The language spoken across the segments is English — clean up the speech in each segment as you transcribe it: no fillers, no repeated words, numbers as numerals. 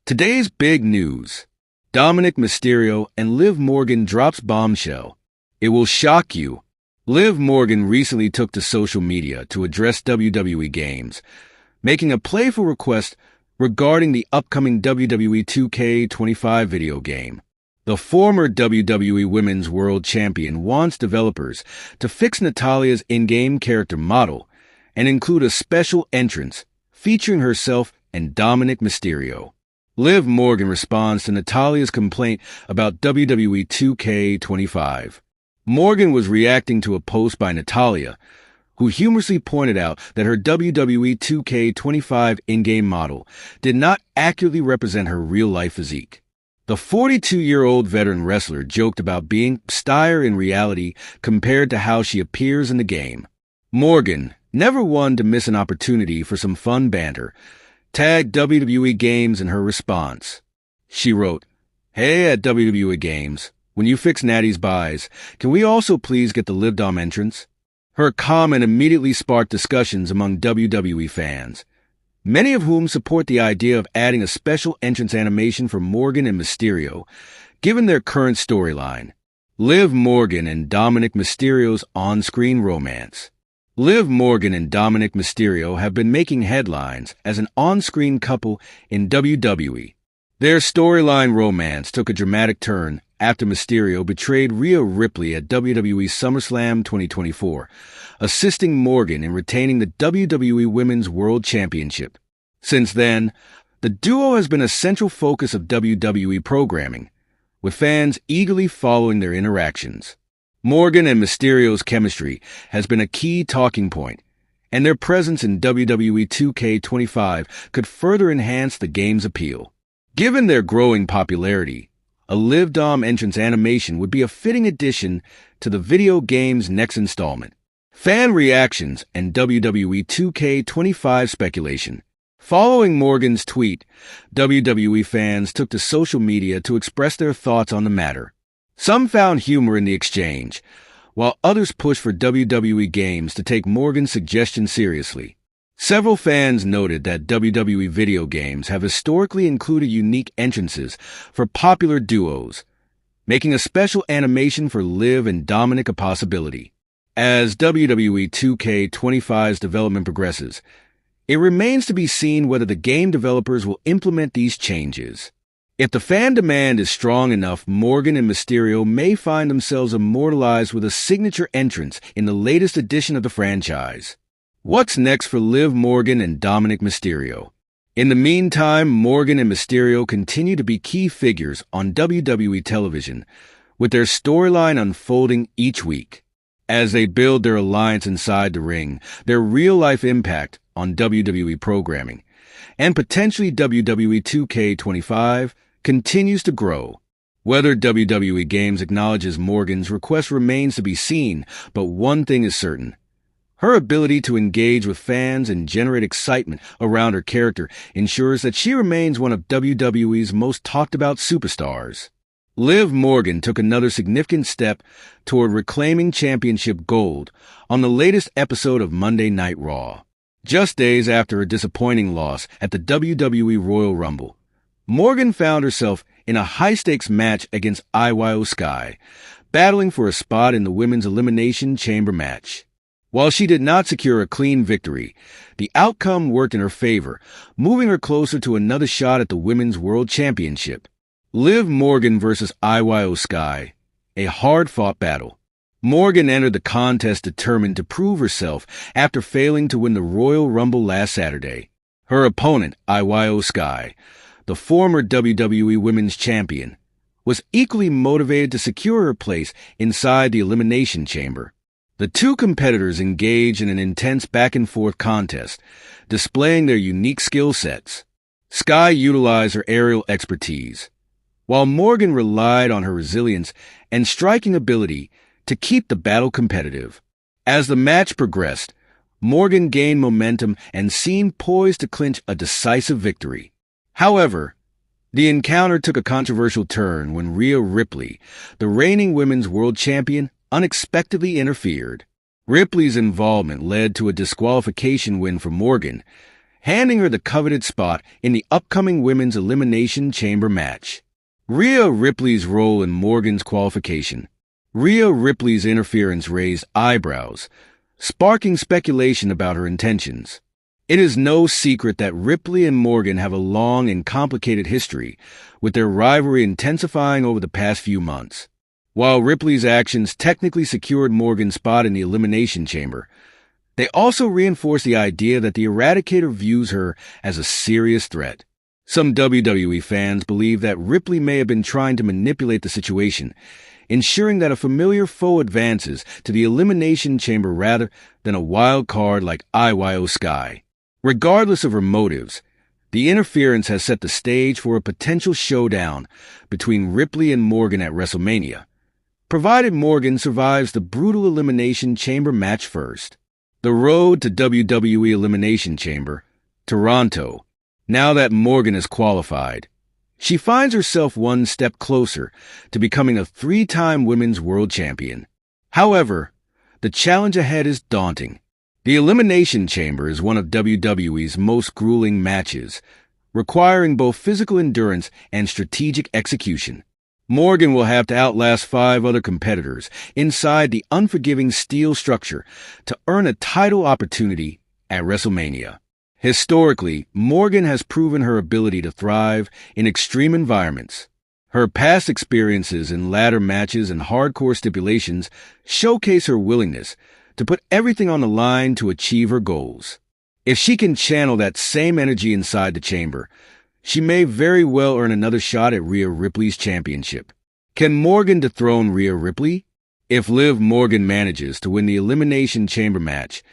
Today's big news. Dominik, Mysterio, and Liv Morgan drops bombshell. It will shock you. Liv Morgan recently took to social media to address WWE Games, making a playful request regarding the upcoming WWE 2K25 video game. The former WWE Women's World Champion wants developers to fix Natalya's in-game character model and include a special entrance featuring herself and Dominik Mysterio. Liv Morgan responds to Natalya's complaint about WWE 2K25. Morgan was reacting to a post by Natalya, who humorously pointed out that her WWE 2K25 in-game model did not accurately represent her real-life physique. The 42-year-old veteran wrestler joked about being styer in reality compared to how she appears in the game. Morgan, never one to miss an opportunity for some fun banter, tagged WWE Games in her response. She wrote, "Hey at WWE Games, when you fix Natty's buys, can we also please get the Liv Dom entrance?" Her comment immediately sparked discussions among WWE fans, many of whom support the idea of adding a special entrance animation for Morgan and Mysterio, given their current storyline. Liv Morgan and Dominik Mysterio's on-screen romance. Liv Morgan and Dominik Mysterio have been making headlines as an on-screen couple in WWE. Their storyline romance took a dramatic turn after Mysterio betrayed Rhea Ripley at WWE SummerSlam 2024, assisting Morgan in retaining the WWE Women's World Championship. Since then, the duo has been a central focus of WWE programming, with fans eagerly following their interactions. Morgan and Mysterio's chemistry has been a key talking point, and their presence in WWE 2K25 could further enhance the game's appeal. Given their growing popularity, a Liv Dom entrance animation would be a fitting addition to the video game's next installment. Fan reactions and WWE 2K25 speculation. Following Morgan's tweet, WWE fans took to social media to express their thoughts on the matter. Some found humor in the exchange, while others pushed for WWE Games to take Morgan's suggestion seriously. Several fans noted that WWE video games have historically included unique entrances for popular duos, making a special animation for Liv and Dominik a possibility. As WWE 2K25's development progresses, it remains to be seen whether the game developers will implement these changes. If the fan demand is strong enough, Morgan and Mysterio may find themselves immortalized with a signature entrance in the latest edition of the franchise. What's next for Liv Morgan and Dominik Mysterio? In the meantime, Morgan and Mysterio continue to be key figures on WWE television, with their storyline unfolding each week. As they build their alliance inside the ring, their real-life impact on WWE programming, and potentially WWE 2K25, continues to grow. Whether WWE Games acknowledges Morgan's request remains to be seen, but one thing is certain. Her ability to engage with fans and generate excitement around her character ensures that she remains one of WWE's most talked-about superstars. Liv Morgan took another significant step toward reclaiming championship gold on the latest episode of Monday Night Raw. Just days after a disappointing loss at the WWE Royal Rumble, Morgan found herself in a high-stakes match against Io Sky, battling for a spot in the Women's Elimination Chamber match. While she did not secure a clean victory, the outcome worked in her favor, moving her closer to another shot at the Women's World Championship. Liv Morgan versus Io Sky, a hard-fought battle. Morgan entered the contest determined to prove herself after failing to win the Royal Rumble last Saturday. Her opponent, Io Sky, the former WWE Women's Champion, was equally motivated to secure her place inside the Elimination Chamber. The two competitors engaged in an intense back-and-forth contest, displaying their unique skill sets. Sky utilized her aerial expertise, while Morgan relied on her resilience and striking ability to keep the battle competitive. As the match progressed, Morgan gained momentum and seemed poised to clinch a decisive victory. However, the encounter took a controversial turn when Rhea Ripley, the reigning Women's World Champion, unexpectedly interfered. Ripley's involvement led to a disqualification win for Morgan, handing her the coveted spot in the upcoming Women's Elimination Chamber match. Rhea Ripley's role in Morgan's qualification. Rhea Ripley's interference raised eyebrows, sparking speculation about her intentions. It is no secret that Ripley and Morgan have a long and complicated history, with their rivalry intensifying over the past few months. While Ripley's actions technically secured Morgan's spot in the Elimination Chamber, they also reinforce the idea that the Eradicator views her as a serious threat. Some WWE fans believe that Ripley may have been trying to manipulate the situation, ensuring that a familiar foe advances to the Elimination Chamber rather than a wild card like Io Sky. Regardless of her motives, the interference has set the stage for a potential showdown between Ripley and Morgan at WrestleMania, provided Morgan survives the brutal Elimination Chamber match first. The road to WWE Elimination Chamber, Toronto. Now that Morgan is qualified, she finds herself one step closer to becoming a 3-time Women's World Champion. However, the challenge ahead is daunting. The Elimination Chamber is one of WWE's most grueling matches, requiring both physical endurance and strategic execution. Morgan will have to outlast 5 other competitors inside the unforgiving steel structure to earn a title opportunity at WrestleMania. Historically, Morgan has proven her ability to thrive in extreme environments. Her past experiences in ladder matches and hardcore stipulations showcase her willingness to put everything on the line to achieve her goals. If she can channel that same energy inside the chamber, she may very well earn another shot at Rhea Ripley's championship. Can Morgan dethrone Rhea Ripley? If Liv Morgan manages to win the Elimination Chamber match,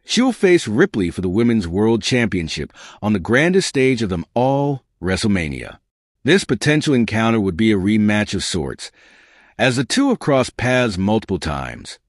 she will face Ripley for the Women's World Championship on the grandest stage of them all, WrestleMania. This potential encounter would be a rematch of sorts, as the two have crossed paths multiple times,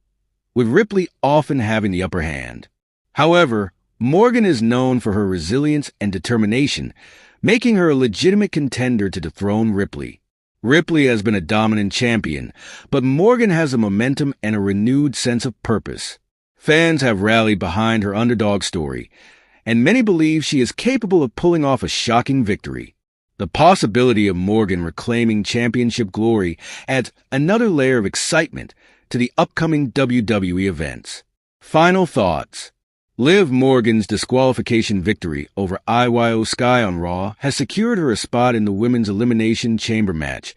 with Ripley often having the upper hand. However, Morgan is known for her resilience and determination, making her a legitimate contender to dethrone Ripley. Ripley has been a dominant champion, but Morgan has a momentum and a renewed sense of purpose. Fans have rallied behind her underdog story, and many believe she is capable of pulling off a shocking victory. The possibility of Morgan reclaiming championship glory adds another layer of excitement to the upcoming WWE events. Final thoughts. Liv Morgan's disqualification victory over Io Sky on Raw has secured her a spot in the Women's Elimination Chamber match,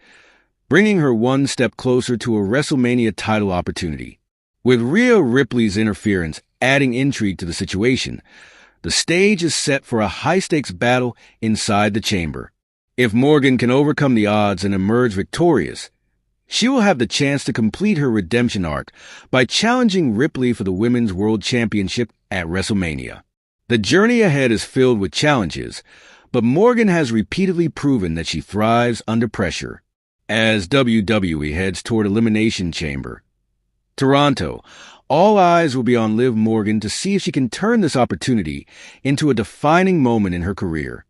bringing her one step closer to a WrestleMania title opportunity. With Rhea Ripley's interference adding intrigue to the situation, the stage is set for a high-stakes battle inside the chamber. If Morgan can overcome the odds and emerge victorious, she will have the chance to complete her redemption arc by challenging Ripley for the Women's World Championship at WrestleMania. The journey ahead is filled with challenges, but Morgan has repeatedly proven that she thrives under pressure. As WWE heads toward Elimination Chamber, Toronto, all eyes will be on Liv Morgan to see if she can turn this opportunity into a defining moment in her career.